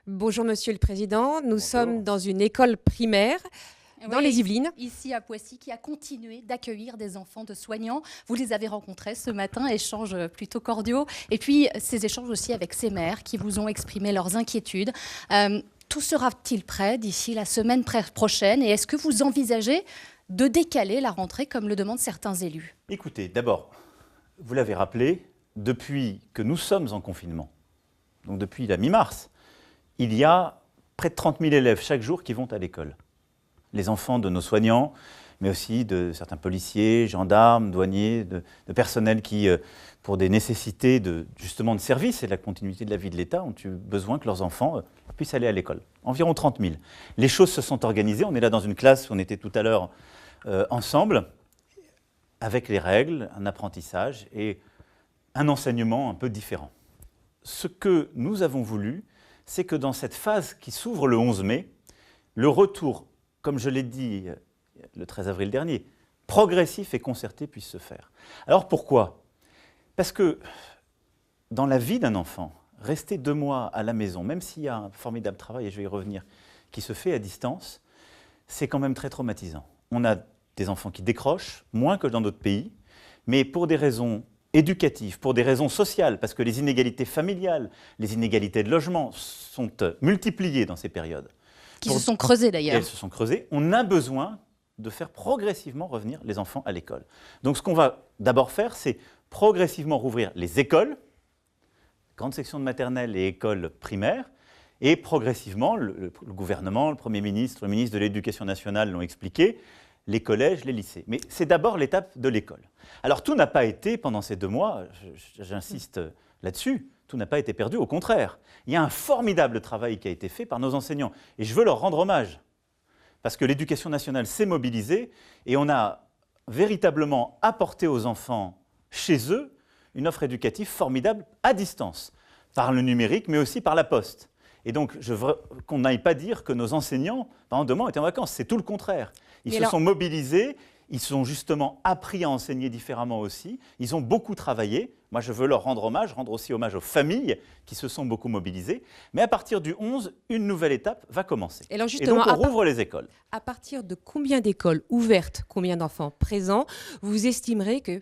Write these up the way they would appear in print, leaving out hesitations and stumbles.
Bonjour Monsieur le Président, nous Bonjour. sommes dans une école primaire dans Oui, les Yvelines. ici à Poissy, qui a continué d'accueillir des enfants de soignants. Vous les avez rencontrés ce matin, échanges plutôt cordiaux. Et puis ces échanges aussi avec ces mères qui vous ont exprimé leurs inquiétudes. Tout sera-t-il prêt d'ici la semaine prochaine? Et est-ce que vous envisagez de décaler la rentrée comme le demandent certains élus? Écoutez, d'abord, vous l'avez rappelé, depuis que nous sommes en confinement, donc depuis la mi-mars, il y a près de 30 000 élèves chaque jour qui vont à l'école. Les enfants de nos soignants, mais aussi de certains policiers, gendarmes, douaniers, de personnel qui, pour des nécessités justement de service et de la continuité de la vie de l'État, ont eu besoin que leurs enfants puissent aller à l'école. Environ 30 000. Les choses se sont organisées. On est là dans une classe où on était tout à l'heure ensemble, avec les règles, un apprentissage et un enseignement un peu différent. Ce que nous avons voulu, c'est que dans cette phase qui s'ouvre le 11 mai, le retour, comme je l'ai dit le 13 avril dernier, progressif et concerté puisse se faire. Alors pourquoi ? Parce que dans la vie d'un enfant, rester 2 mois à la maison, même s'il y a un formidable travail, et je vais y revenir, qui se fait à distance, c'est quand même très traumatisant. On a des enfants qui décrochent, moins que dans d'autres pays, mais pour des raisons éducatives, pour des raisons sociales, parce que les inégalités familiales, les inégalités de logement sont multipliées dans ces périodes. Qui se sont creusées d'ailleurs. Elles se sont creusées. On a besoin de faire progressivement revenir les enfants à l'école. Donc ce qu'on va d'abord faire, c'est progressivement rouvrir les écoles, grande section de maternelle et écoles primaires, et progressivement, le gouvernement, le Premier ministre, le ministre de l'Éducation nationale l'ont expliqué, les collèges, les lycées. Mais c'est d'abord l'étape de l'école. Alors tout n'a pas été, pendant ces 2 mois, j'insiste là-dessus, tout n'a pas été perdu, au contraire. Il y a un formidable travail qui a été fait par nos enseignants. Et je veux leur rendre hommage. Parce que l'Éducation nationale s'est mobilisée et on a véritablement apporté aux enfants, chez eux, une offre éducative formidable à distance, par le numérique, mais aussi par la poste. Et donc, je veux qu'on n'aille pas dire que nos enseignants, pendant 2 mois, étaient en vacances. C'est tout le contraire. Ils se sont mobilisés, ils ont justement appris à enseigner différemment aussi. Ils ont beaucoup travaillé. Moi, je veux leur rendre hommage, rendre aussi hommage aux familles qui se sont beaucoup mobilisées. Mais à partir du 11, une nouvelle étape va commencer. Et, alors justement, et donc, on rouvre les écoles. À partir de combien d'écoles ouvertes, combien d'enfants présents, vous estimerez que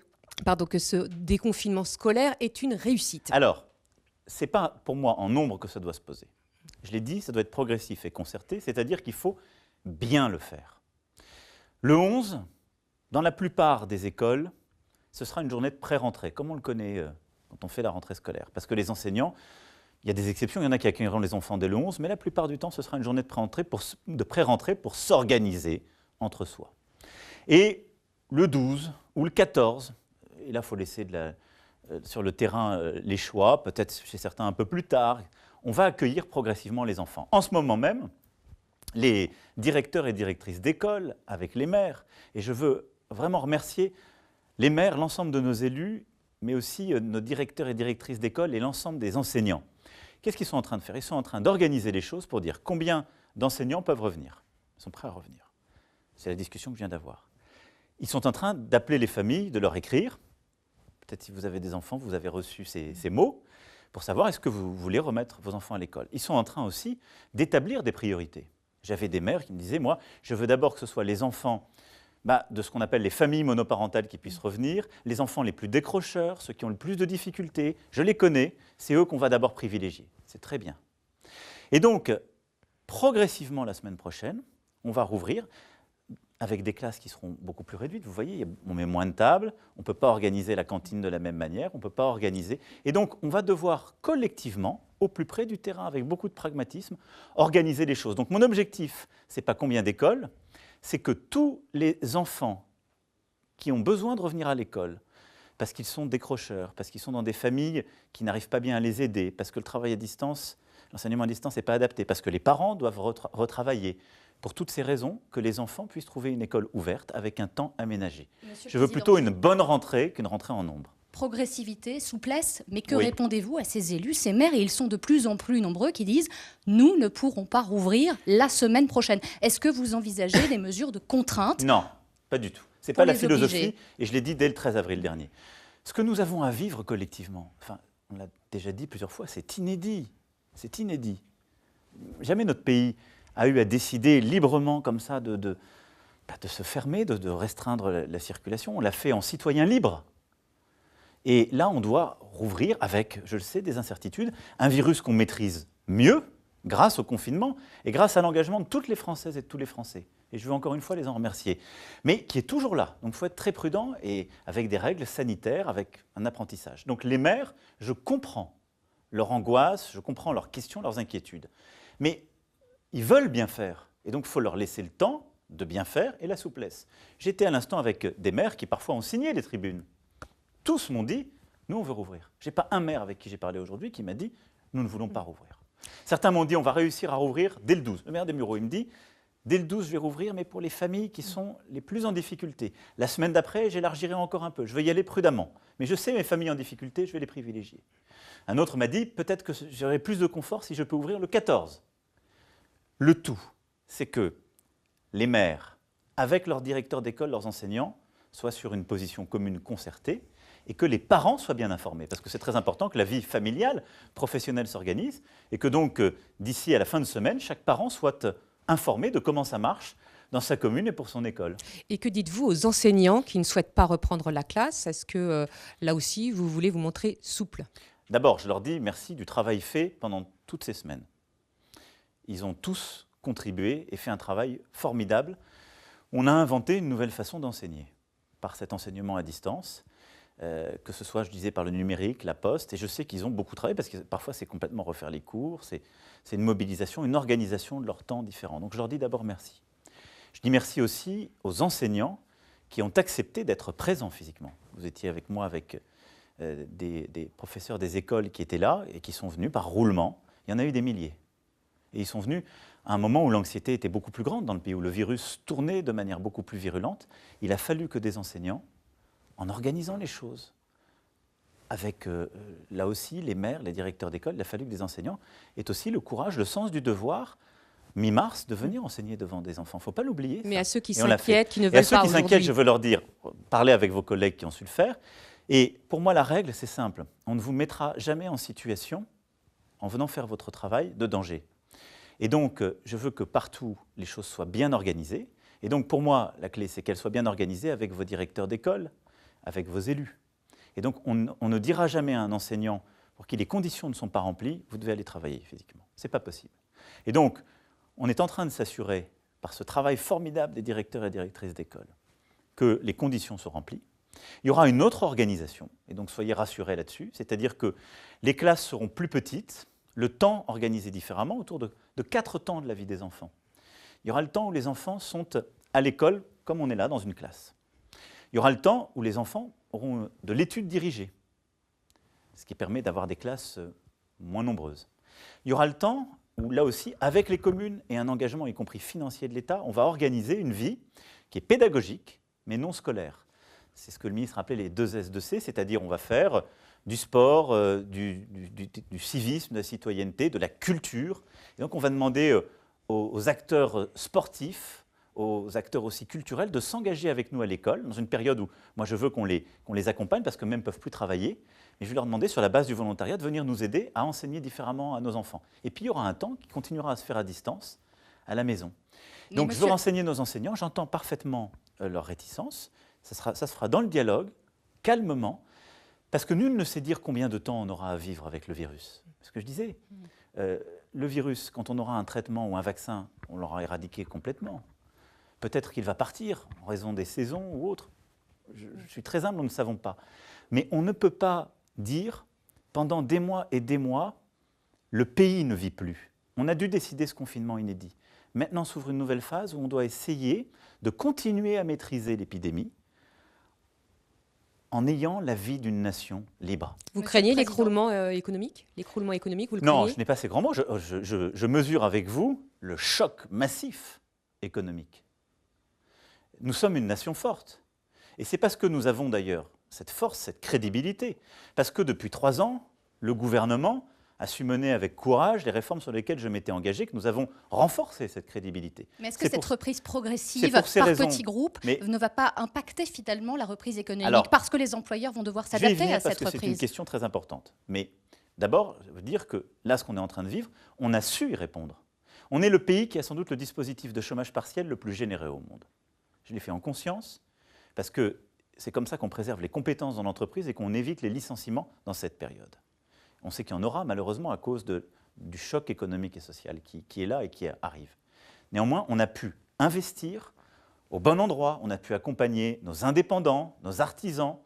ce déconfinement scolaire est une réussite? Alors, ce n'est pas pour moi en nombre que ça doit se poser. Je l'ai dit, ça doit être progressif et concerté, c'est-à-dire qu'il faut bien le faire. Le 11, dans la plupart des écoles, ce sera une journée de pré-rentrée, comme on le connaît quand on fait la rentrée scolaire. Parce que les enseignants, il y a des exceptions, il y en a qui accueilleront les enfants dès le 11, mais la plupart du temps, ce sera une journée de pré-rentrée pour s'organiser entre soi. Et le 12 ou le 14, et là, il faut laisser sur le terrain les choix, peut-être chez certains un peu plus tard, on va accueillir progressivement les enfants. En ce moment même, les directeurs et directrices d'école, avec les maires, et je veux vraiment remercier les maires, l'ensemble de nos élus, mais aussi nos directeurs et directrices d'école et l'ensemble des enseignants. Qu'est-ce qu'ils sont en train de faire? Ils sont en train d'organiser les choses pour dire combien d'enseignants peuvent revenir. Ils sont prêts à revenir. C'est la discussion que je viens d'avoir. Ils sont en train d'appeler les familles, de leur écrire. Peut-être si vous avez des enfants, vous avez reçu ces mots, pour savoir est-ce que vous voulez remettre vos enfants à l'école. Ils sont en train aussi d'établir des priorités. J'avais des mères qui me disaient, moi, je veux d'abord que ce soit les enfants de ce qu'on appelle les familles monoparentales qui puissent revenir, les enfants les plus décrocheurs, ceux qui ont le plus de difficultés, je les connais, c'est eux qu'on va d'abord privilégier. C'est très bien. Et donc, progressivement la semaine prochaine, on va rouvrir avec des classes qui seront beaucoup plus réduites. Vous voyez, on met moins de tables, on ne peut pas organiser la cantine de la même manière, on ne peut pas organiser. Et donc, on va devoir collectivement, au plus près du terrain, avec beaucoup de pragmatisme, organiser les choses. Donc, mon objectif, ce n'est pas combien d'écoles, c'est que tous les enfants qui ont besoin de revenir à l'école, parce qu'ils sont décrocheurs, parce qu'ils sont dans des familles qui n'arrivent pas bien à les aider, parce que le travail à distance, l'enseignement à distance n'est pas adapté, parce que les parents doivent retravailler, pour toutes ces raisons, que les enfants puissent trouver une école ouverte avec un temps aménagé. Je veux plutôt une bonne rentrée qu'une rentrée en nombre. Progressivité, souplesse, mais que répondez-vous à ces élus, ces maires, et ils sont de plus en plus nombreux qui disent « nous ne pourrons pas rouvrir la semaine prochaine ». Est-ce que vous envisagez des mesures de contrainte? Non, pas du tout. Ce n'est pas la philosophie, et je l'ai dit dès le 13 avril dernier. Ce que nous avons à vivre collectivement, enfin, on l'a déjà dit plusieurs fois, c'est inédit. C'est inédit. jamais notre pays a eu à décider librement comme ça de se fermer, de restreindre la circulation. On l'a fait en citoyen libre. Et là, on doit rouvrir avec, je le sais, des incertitudes, un virus qu'on maîtrise mieux grâce au confinement et grâce à l'engagement de toutes les Françaises et de tous les Français. Et je veux encore une fois les en remercier. Mais qui est toujours là. Donc il faut être très prudent et avec des règles sanitaires, avec un apprentissage. Donc les maires, je comprends leur angoisse, je comprends leurs questions, leurs inquiétudes. Mais ils veulent bien faire. Et donc il faut leur laisser le temps de bien faire et la souplesse. J'étais à l'instant avec des maires qui parfois ont signé les tribunes. Tous m'ont dit, nous on veut rouvrir. Je n'ai pas un maire avec qui j'ai parlé aujourd'hui qui m'a dit, nous ne voulons pas rouvrir. Certains m'ont dit, on va réussir à rouvrir dès le 12. Le maire des Mureaux, il me dit, dès le 12, je vais rouvrir, mais pour les familles qui sont les plus en difficulté. La semaine d'après, j'élargirai encore un peu. Je vais y aller prudemment. Mais je sais, mes familles en difficulté, je vais les privilégier. Un autre m'a dit, peut-être que j'aurai plus de confort si je peux ouvrir le 14. Le tout, c'est que les maires, avec leurs directeurs d'école, leurs enseignants, soient sur une position commune concertée et que les parents soient bien informés. Parce que c'est très important que la vie familiale, professionnelle s'organise et que donc, d'ici à la fin de semaine, chaque parent soit informé de comment ça marche dans sa commune et pour son école. Et que dites-vous aux enseignants qui ne souhaitent pas reprendre la classe? Est-ce que là aussi, vous voulez vous montrer souple? D'abord, je leur dis merci du travail fait pendant toutes ces semaines. Ils ont tous contribué et fait un travail formidable. On a inventé une nouvelle façon d'enseigner par cet enseignement à distance, que ce soit, je disais, par le numérique, la poste, et je sais qu'ils ont beaucoup travaillé parce que parfois c'est complètement refaire les cours, c'est une mobilisation, une organisation de leur temps différent. Donc je leur dis d'abord merci. Je dis merci aussi aux enseignants qui ont accepté d'être présents physiquement. Vous étiez avec moi avec des professeurs des écoles qui étaient là et qui sont venus par roulement. Il y en a eu des milliers. Et ils sont venus à un moment où l'anxiété était beaucoup plus grande dans le pays, où le virus tournait de manière beaucoup plus virulente. Il a fallu que des enseignants, en organisant les choses, avec là aussi les maires, les directeurs d'école, il a fallu que des enseignants aient aussi le courage, le sens du devoir, mi-mars, de venir enseigner devant des enfants. Il ne faut pas l'oublier. Mais ça. à ceux qui Et on l'a fait. s'inquiètent, qui ne Et veulent à ceux pas qui aujourd'hui. s'inquiètent, je veux leur dire, parlez avec vos collègues qui ont su le faire. Et pour moi, la règle, c'est simple. On ne vous mettra jamais en situation, en venant faire votre travail, de danger. Et donc, je veux que partout, les choses soient bien organisées. Et donc, pour moi, la clé, c'est qu'elles soient bien organisées avec vos directeurs d'école, avec vos élus. Et donc, on ne dira jamais à un enseignant pour qui les conditions ne sont pas remplies, vous devez aller travailler physiquement. Ce n'est pas possible. Et donc, on est en train de s'assurer, par ce travail formidable des directeurs et directrices d'école, que les conditions sont remplies. Il y aura une autre organisation, et donc soyez rassurés là-dessus, c'est-à-dire que les classes seront plus petites, le temps organisé différemment, autour de 4 temps de la vie des enfants. Il y aura le temps où les enfants sont à l'école, comme on est là, dans une classe. Il y aura le temps où les enfants auront de l'étude dirigée, ce qui permet d'avoir des classes moins nombreuses. Il y aura le temps où, là aussi, avec les communes et un engagement, y compris financier de l'État, on va organiser une vie qui est pédagogique, mais non scolaire. C'est ce que le ministre appelait les 2 S2C, c'est-à-dire on va faire du sport, du civisme, de la citoyenneté, de la culture. Et donc on va demander aux acteurs sportifs, aux acteurs aussi culturels, de s'engager avec nous à l'école, dans une période où moi je veux qu'on les accompagne, parce qu'eux-mêmes ne peuvent plus travailler. Mais je vais leur demander, sur la base du volontariat, de venir nous aider à enseigner différemment à nos enfants. Et puis il y aura un temps qui continuera à se faire à distance, à la maison. Donc je veux renseigner nos enseignants, j'entends parfaitement leur réticence. Ça se fera dans le dialogue, calmement, parce que nul ne sait dire combien de temps on aura à vivre avec le virus. Ce que je disais, le virus, quand on aura un traitement ou un vaccin, on l'aura éradiqué complètement. Peut-être qu'il va partir en raison des saisons ou autre. Je suis très humble, nous ne savons pas. Mais on ne peut pas dire, pendant des mois et des mois, le pays ne vit plus. On a dû décider ce confinement inédit. Maintenant s'ouvre une nouvelle phase où on doit essayer de continuer à maîtriser l'épidémie en ayant la vie d'une nation libre. Vous craignez l'écroulement économique? L'écroulement économique, vous le craignez? Non, je n'ai pas ces grands mots. Je mesure avec vous le choc massif économique. Nous sommes une nation forte. Et c'est parce que nous avons d'ailleurs cette force, cette crédibilité. Parce que depuis 3 ans, le gouvernement a su mener avec courage les réformes sur lesquelles je m'étais engagé, que nous avons renforcé cette crédibilité. Mais est-ce que cette reprise progressive par petits groupes ne va pas impacter finalement la reprise économique, parce que les employeurs vont devoir s'adapter à cette reprise? C'est une question très importante. Mais d'abord, je veux dire que là, ce qu'on est en train de vivre, on a su y répondre. On est le pays qui a sans doute le dispositif de chômage partiel le plus généreux au monde. Je l'ai fait en conscience, parce que c'est comme ça qu'on préserve les compétences dans l'entreprise et qu'on évite les licenciements dans cette période. On sait qu'il y en aura malheureusement à cause du choc économique et social qui est là et qui arrive. Néanmoins, on a pu investir au bon endroit, on a pu accompagner nos indépendants, nos artisans,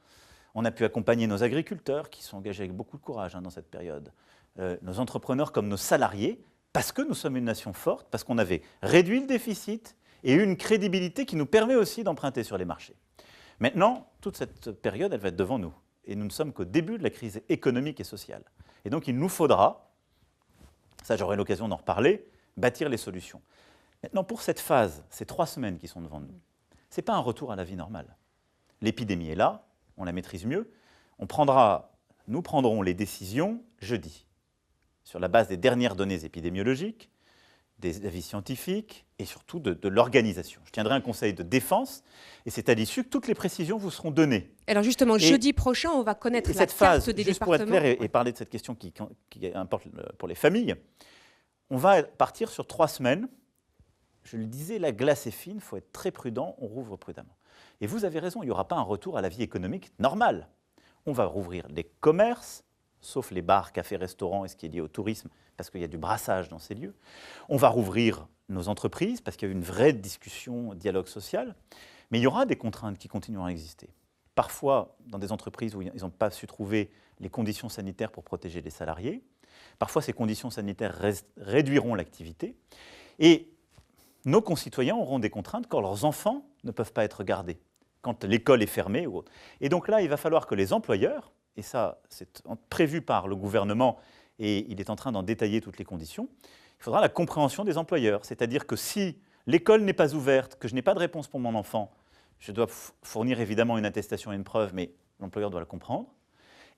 on a pu accompagner nos agriculteurs qui sont engagés avec beaucoup de courage dans cette période, nos entrepreneurs comme nos salariés, parce que nous sommes une nation forte, parce qu'on avait réduit le déficit et eu une crédibilité qui nous permet aussi d'emprunter sur les marchés. Maintenant, toute cette période, elle va être devant nous. Et nous ne sommes qu'au début de la crise économique et sociale. Et donc, il nous faudra, ça j'aurai l'occasion d'en reparler, bâtir les solutions. Maintenant, pour cette phase, ces 3 semaines qui sont devant nous, ce n'est pas un retour à la vie normale. L'épidémie est là, on la maîtrise mieux. Nous prendrons les décisions jeudi, sur la base des dernières données épidémiologiques, des avis scientifiques et surtout de l'organisation. Je tiendrai un conseil de défense et c'est à l'issue que toutes les précisions vous seront données. Alors justement, jeudi prochain, on va connaître la carte des juste départements. Pour être clair et parler de cette question qui importe pour les familles, on va partir sur 3 semaines. Je le disais, la glace est fine, il faut être très prudent, on rouvre prudemment. Et vous avez raison, il n'y aura pas un retour à la vie économique normale. On va rouvrir les commerces, sauf les bars, cafés, restaurants et ce qui est lié au tourisme, parce qu'il y a du brassage dans ces lieux. On va rouvrir nos entreprises, parce qu'il y a eu une vraie discussion, dialogue social. Mais il y aura des contraintes qui continueront à exister. Parfois, dans des entreprises où ils n'ont pas su trouver les conditions sanitaires pour protéger les salariés. Parfois, ces conditions sanitaires réduiront l'activité. Et nos concitoyens auront des contraintes quand leurs enfants ne peuvent pas être gardés, quand l'école est fermée ou autre. Et donc là, il va falloir que les employeurs, et ça c'est prévu par le gouvernement et il est en train d'en détailler toutes les conditions, il faudra la compréhension des employeurs. C'est-à-dire que si l'école n'est pas ouverte, que je n'ai pas de réponse pour mon enfant, je dois fournir évidemment une attestation et une preuve, mais l'employeur doit la comprendre.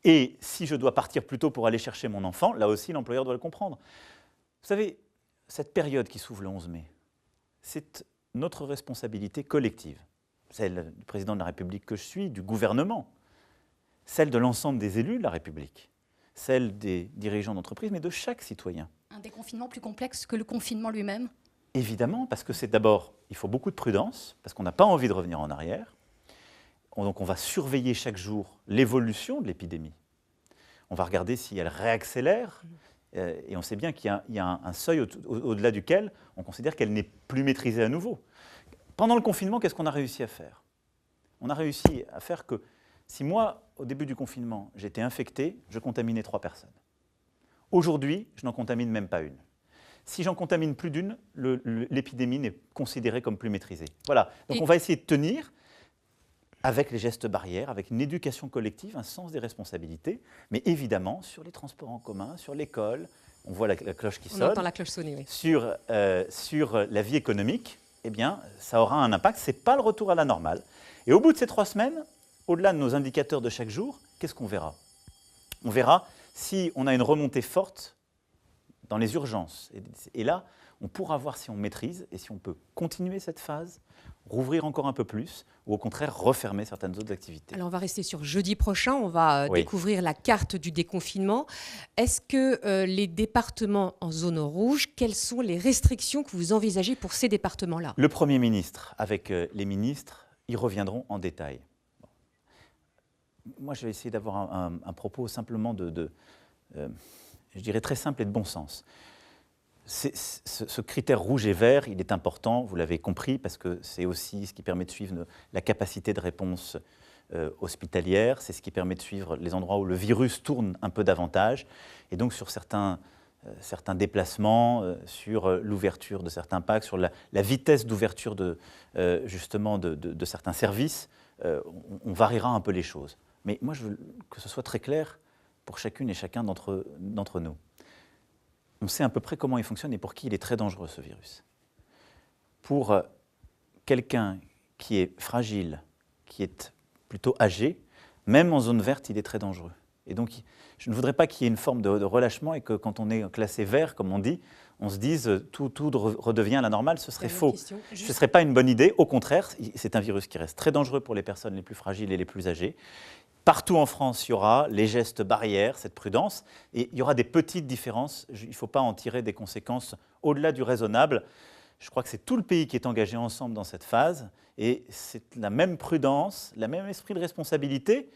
Et si je dois partir plus tôt pour aller chercher mon enfant, là aussi l'employeur doit le comprendre. Vous savez, cette période qui s'ouvre le 11 mai, c'est notre responsabilité collective, celle du président de la République que je suis, du gouvernement, celle de l'ensemble des élus de la République, celle des dirigeants d'entreprise, mais de chaque citoyen. Un déconfinement plus complexe que le confinement lui-même ? Évidemment, parce que c'est d'abord, il faut beaucoup de prudence, parce qu'on n'a pas envie de revenir en arrière. Donc on va surveiller chaque jour l'évolution de l'épidémie. On va regarder si elle réaccélère. Et on sait bien qu'il y a un seuil au-delà duquel on considère qu'elle n'est plus maîtrisée à nouveau. Pendant le confinement, qu'est-ce qu'on a réussi à faire ? On a réussi à faire que si moi, au début du confinement, j'étais infecté, je contaminais 3 personnes. Aujourd'hui, je n'en contamine même pas une. Si j'en contamine plus d'une, l'épidémie n'est considérée comme plus maîtrisée. Voilà, donc on va essayer de tenir avec les gestes barrières, avec une éducation collective, un sens des responsabilités, mais évidemment sur les transports en commun, sur l'école, on voit la cloche qui sonne. On entend la cloche sonner, oui. Sur la vie économique, eh bien, ça aura un impact, ce n'est pas le retour à la normale. Et au bout de ces 3 semaines, au-delà de nos indicateurs de chaque jour, qu'est-ce qu'on verra ? On verra si on a une remontée forte dans les urgences. Et là, on pourra voir si on maîtrise et si on peut continuer cette phase, rouvrir encore un peu plus, ou au contraire refermer certaines autres activités. Alors on va rester sur jeudi prochain, on va découvrir la carte du déconfinement. Est-ce que les départements en zone rouge, quelles sont les restrictions que vous envisagez pour ces départements-là ? Le Premier ministre, avec les ministres, y reviendront en détail. Bon. Moi, je vais essayer d'avoir un propos simplement je dirais très simple et de bon sens. Ce critère rouge et vert, il est important, vous l'avez compris, parce que c'est aussi ce qui permet de suivre la capacité de réponse hospitalière, c'est ce qui permet de suivre les endroits où le virus tourne un peu davantage, et donc sur certains déplacements, sur l'ouverture de certains packs, sur la vitesse d'ouverture justement de certains services, on variera un peu les choses. Mais moi, je veux que ce soit très clair pour chacune et chacun d'entre nous. On sait à peu près comment il fonctionne et pour qui il est très dangereux, ce virus. Pour quelqu'un qui est fragile, qui est plutôt âgé, même en zone verte, il est très dangereux. Et donc, je ne voudrais pas qu'il y ait une forme de relâchement et que quand on est classé vert, comme on dit, on se dise tout redevient à la normale, ce serait faux. Ce ne serait pas une bonne idée. Au contraire, c'est un virus qui reste très dangereux pour les personnes les plus fragiles et les plus âgées. Partout en France, il y aura les gestes barrières, cette prudence, et il y aura des petites différences. Il ne faut pas en tirer des conséquences au-delà du raisonnable. Je crois que c'est tout le pays qui est engagé ensemble dans cette phase, et c'est la même prudence, le même esprit de responsabilité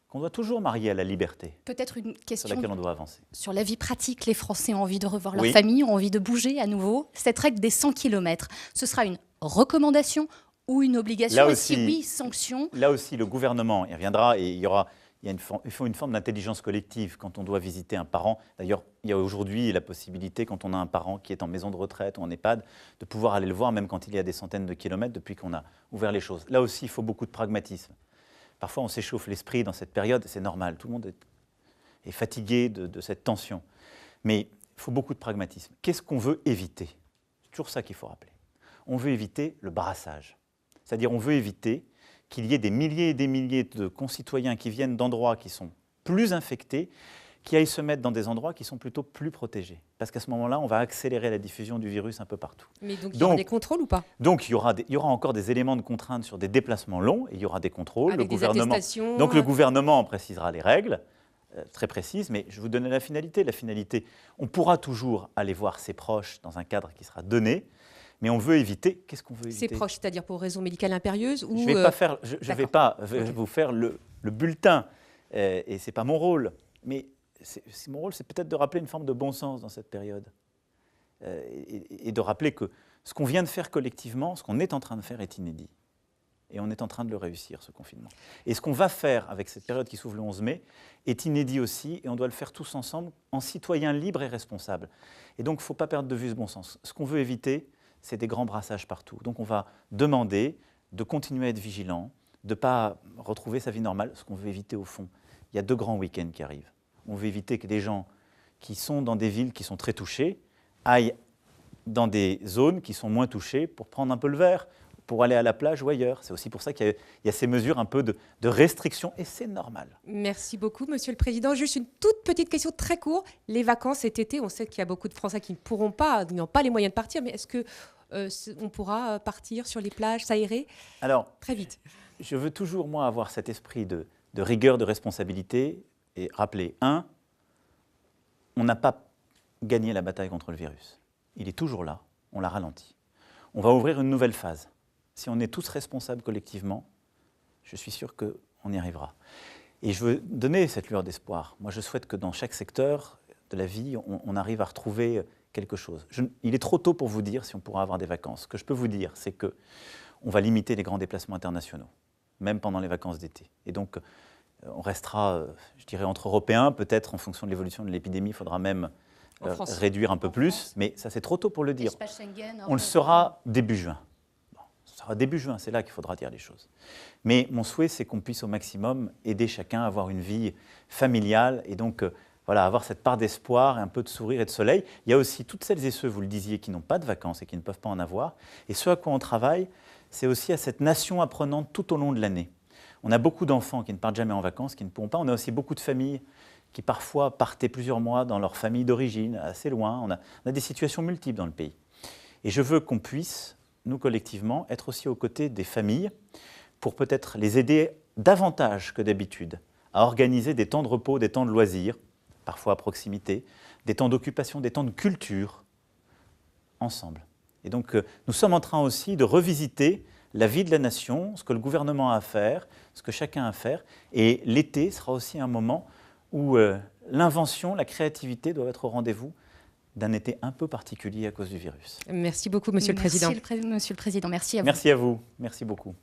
qu'on doit toujours marier à la liberté. Peut-être une question sur laquelle on doit avancer. Sur la vie pratique. Les Français ont envie de revoir leur Oui. famille, ont envie de bouger à nouveau. Cette règle des 100 km, ce sera une recommandation ou une obligation? Là et aussi, si oui, sanction? Là aussi, le gouvernement y reviendra et il faut une forme d'intelligence collective quand on doit visiter un parent. D'ailleurs, il y a aujourd'hui la possibilité, quand on a un parent qui est en maison de retraite ou en EHPAD, de pouvoir aller le voir, même quand il y a des centaines de kilomètres depuis qu'on a ouvert les choses. Là aussi, il faut beaucoup de pragmatisme. Parfois, on s'échauffe l'esprit dans cette période, c'est normal. Tout le monde est fatigué de cette tension. Mais il faut beaucoup de pragmatisme. Qu'est-ce qu'on veut éviter? C'est toujours ça qu'il faut rappeler. On veut éviter le brassage. C'est-à-dire, on veut éviter qu'il y ait des milliers et des milliers de concitoyens qui viennent d'endroits qui sont plus infectés, qui aillent se mettre dans des endroits qui sont plutôt plus protégés. Parce qu'à ce moment-là, on va accélérer la diffusion du virus un peu partout. Mais donc, il y aura des contrôles ou pas? Donc, il y aura encore des éléments de contrainte sur des déplacements longs, et il y aura des contrôles. Avec des attestations. Donc, le gouvernement précisera les règles, très précises, mais je vais vous donner la finalité. La finalité, on pourra toujours aller voir ses proches dans un cadre qui sera donné, mais on veut éviter. Qu'est-ce qu'on veut éviter? Ses proches, c'est-à-dire pour raison médicale impérieuse ou Je ne vais pas vous faire le bulletin, et ce n'est pas mon rôle, mais mon rôle, c'est peut-être de rappeler une forme de bon sens dans cette période, et de rappeler que ce qu'on vient de faire collectivement, ce qu'on est en train de faire est inédit. Et on est en train de le réussir, ce confinement. Et ce qu'on va faire avec cette période qui s'ouvre le 11 mai est inédit aussi, et on doit le faire tous ensemble en citoyens libres et responsables. Et donc, il ne faut pas perdre de vue ce bon sens. Ce qu'on veut éviter, c'est des grands brassages partout. Donc on va demander de continuer à être vigilant, de ne pas retrouver sa vie normale. Ce qu'on veut éviter au fond, il y a 2 grands week-ends qui arrivent. On veut éviter que des gens qui sont dans des villes qui sont très touchées aillent dans des zones qui sont moins touchées pour prendre un peu le verre, pour aller à la plage ou ailleurs. C'est aussi pour ça qu'il y a ces mesures un peu de restriction, et c'est normal. Merci beaucoup, Monsieur le Président. Juste une toute petite question très courte. Les vacances cet été, on sait qu'il y a beaucoup de Français qui ne pourront pas, qui n'ont pas les moyens de partir, mais est-ce qu'on pourra partir sur les plages, s'aérer? Alors, très vite. Je veux toujours, moi, avoir cet esprit de rigueur, de responsabilité, et rappeler, on n'a pas gagné la bataille contre le virus. Il est toujours là, on l'a ralenti. On va ouvrir une nouvelle phase. Si on est tous responsables collectivement, je suis sûr qu'on y arrivera. Et je veux donner cette lueur d'espoir. Moi, je souhaite que dans chaque secteur de la vie, on arrive à retrouver quelque chose. Il est trop tôt pour vous dire si on pourra avoir des vacances. Ce que je peux vous dire, c'est qu'on va limiter les grands déplacements internationaux, même pendant les vacances d'été. Et donc, on restera, je dirais, entre Européens. Peut-être, en fonction de l'évolution de l'épidémie, il faudra même réduire un peu plus. Mais ça, c'est trop tôt pour le dire. On le saura début juin. Ce sera début juin, c'est là qu'il faudra dire les choses. Mais mon souhait, c'est qu'on puisse au maximum aider chacun à avoir une vie familiale, et donc voilà, avoir cette part d'espoir et un peu de sourire et de soleil. Il y a aussi toutes celles et ceux, vous le disiez, qui n'ont pas de vacances et qui ne peuvent pas en avoir. Et ce à quoi on travaille, c'est aussi à cette nation apprenante tout au long de l'année. On a beaucoup d'enfants qui ne partent jamais en vacances, qui ne pourront pas. On a aussi beaucoup de familles qui parfois partaient plusieurs mois dans leur famille d'origine, assez loin. On a des situations multiples dans le pays. Et je veux qu'on puisse, nous collectivement, être aussi aux côtés des familles pour peut-être les aider davantage que d'habitude à organiser des temps de repos, des temps de loisirs, parfois à proximité, des temps d'occupation, des temps de culture, ensemble. Et donc, nous sommes en train aussi de revisiter la vie de la nation, ce que le gouvernement a à faire, ce que chacun a à faire. Et l'été sera aussi un moment où l'invention, la créativité doivent être au rendez-vous d'un été un peu particulier à cause du virus. Merci beaucoup, Monsieur le Président. Monsieur le Président, merci à vous. Merci à vous, merci beaucoup.